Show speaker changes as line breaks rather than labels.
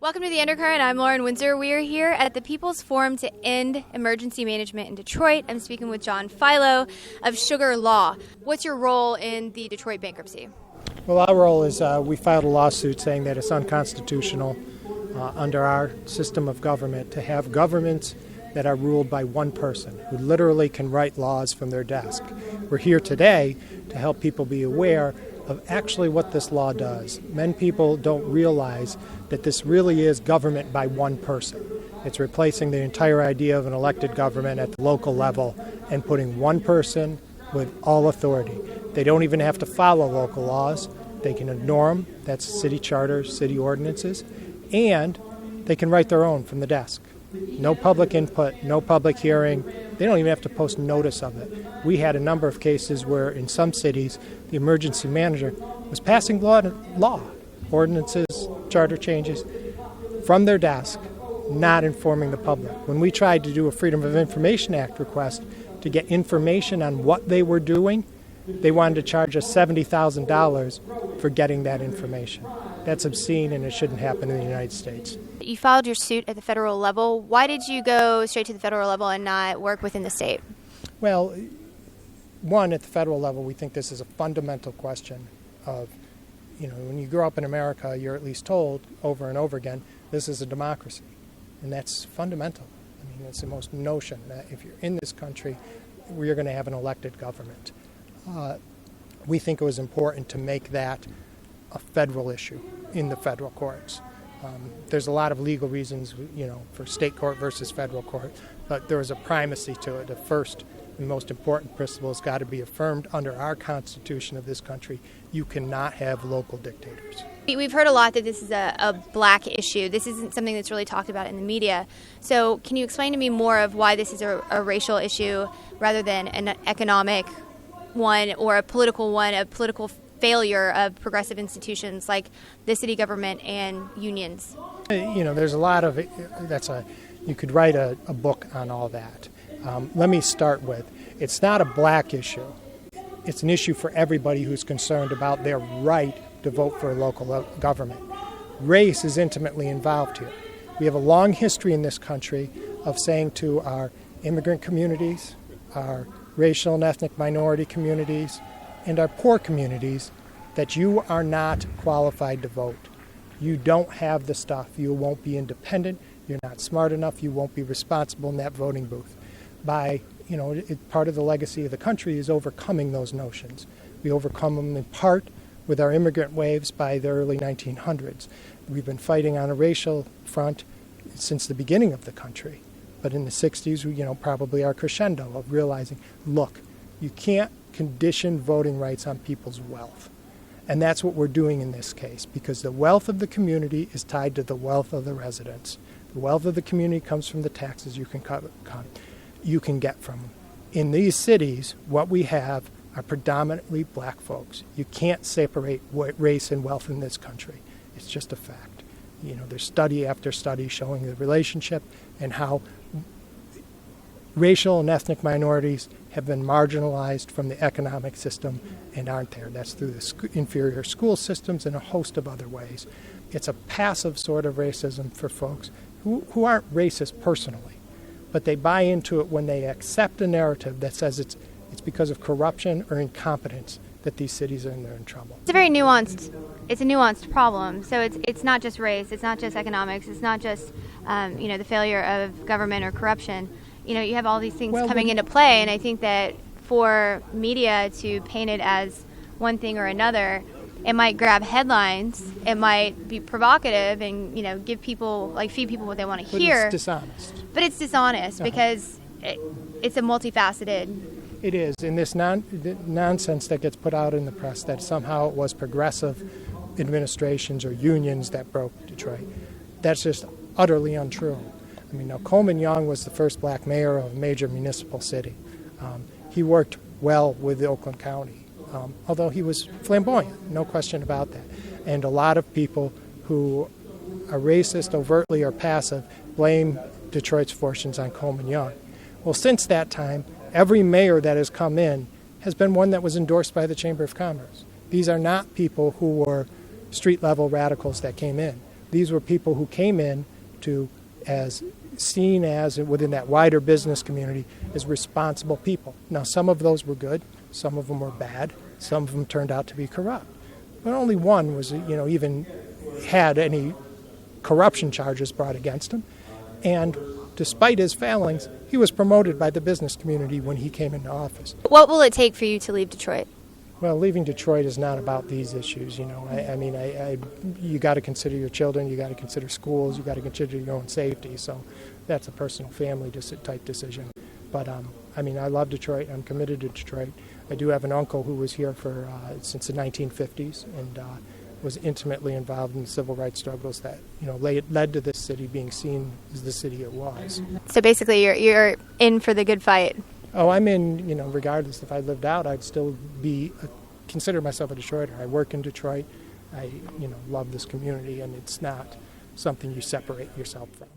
Welcome to the Undercurrent. I'm Lauren Windsor. We are here at the People's Forum to End Emergency Management in Detroit. I'm speaking with John Philo of Sugar Law. What's your role in the Detroit bankruptcy?
Well, our role is we filed a lawsuit saying that it's unconstitutional under our system of government to have governments that are ruled by one person who literally can write laws from their desk. We're here today to help people be aware of actually what this law does. Many people don't realize that this really is government by one person. It's replacing the entire idea of an elected government at the local level and putting one person with all authority. They don't even have to follow local laws. They can ignore them. That's city charters, city ordinances. And they can write their own from the desk. No public input, no public hearing. They don't even have to post notice of it. We had a number of cases where in some cities the emergency manager was passing law, ordinances, charter changes from their desk, not informing the public. When we tried to do a Freedom of Information Act request to get information on what they were doing, they wanted to charge us $70,000 for getting that information. That's obscene, and it shouldn't happen in the United States.
You filed your suit at the federal level. Why did you go straight to the federal level and not work within the state?
Well, one, at the federal level, we think this is a fundamental question of, when you grow up in America, you're at least told over and over again, this is a democracy. And that's fundamental. I mean, it's the most notion that if you're in this country, we're going to have an elected government. We think it was important to make that a federal issue in the federal courts. There's a lot of legal reasons, for state court versus federal court, but there was a primacy to it. The first and most important principle has got to be affirmed under our Constitution of this country. You cannot have local dictators.
We've heard a lot that this is a black issue. This isn't something that's really talked about in the media. So can you explain to me more of why this is a racial issue rather than an economic one or a political one, a political failure of progressive institutions like the city government and unions?
There's a lot of it. You could write a book on all that. Let me start with, it's not a black issue. It's an issue for everybody who's concerned about their right to vote for a local government. Race is intimately involved here. We have a long history in this country of saying to our immigrant communities, our racial and ethnic minority communities, and our poor communities that you are not qualified to vote. You don't have the stuff. You won't be independent. You're not smart enough. You won't be responsible in that voting booth. Part of the legacy of the country is overcoming those notions. We overcome them in part with our immigrant waves by the early 1900s. We've been fighting on a racial front since the beginning of the country. But in the 60s, probably our crescendo of realizing, look, you can't condition voting rights on people's wealth. And that's what we're doing in this case, because the wealth of the community is tied to the wealth of the residents. The wealth of the community comes from the taxes you can get from them. In these cities, what we have are predominantly black folks. You can't separate race and wealth in this country. It's just a fact. There's study after study showing the relationship and how racial and ethnic minorities have been marginalized from the economic system and aren't there. That's through the inferior school systems and a host of other ways. It's a passive sort of racism for folks who aren't racist personally, but they buy into it when they accept a narrative that says it's because of corruption or incompetence that these cities are in trouble.
It's a nuanced problem. So it's not just race, it's not just economics, it's not just the failure of government or corruption. You have all these things coming into play, and I think that for media to paint it as one thing or another, it might grab headlines, it might be provocative, and give people, feed people what they want to hear.
But it's dishonest.
But it's dishonest because it's a multifaceted.
It is, and this nonsense that gets put out in the press that somehow it was progressive administrations or unions that broke Detroit, that's just utterly untrue. Coleman Young was the first black mayor of a major municipal city. He worked well with Oakland County, although he was flamboyant, no question about that. And a lot of people who are racist, overtly or passive, blame Detroit's fortunes on Coleman Young. Well, since that time, every mayor that has come in has been one that was endorsed by the Chamber of Commerce. These are not people who were street-level radicals that came in. These were people who came in to, as seen as within that wider business community, as responsible people. Now, some of those were good, some of them were bad, some of them turned out to be corrupt. But only one was, even had any corruption charges brought against him. And despite his failings, he was promoted by the business community when he came into office.
What will it take for you to leave Detroit?
Well, leaving Detroit is not about these issues, you got to consider your children, you got to consider schools, you got to consider your own safety. So that's a personal family type decision. But I love Detroit. I'm committed to Detroit. I do have an uncle who was here since the 1950s and was intimately involved in the civil rights struggles that led to this city being seen as the city it was.
So basically, you're in for the good fight.
Oh, I'm in. Regardless if I lived out, I'd still consider myself a Detroiter. I work in Detroit. I love this community, and it's not something you separate yourself from.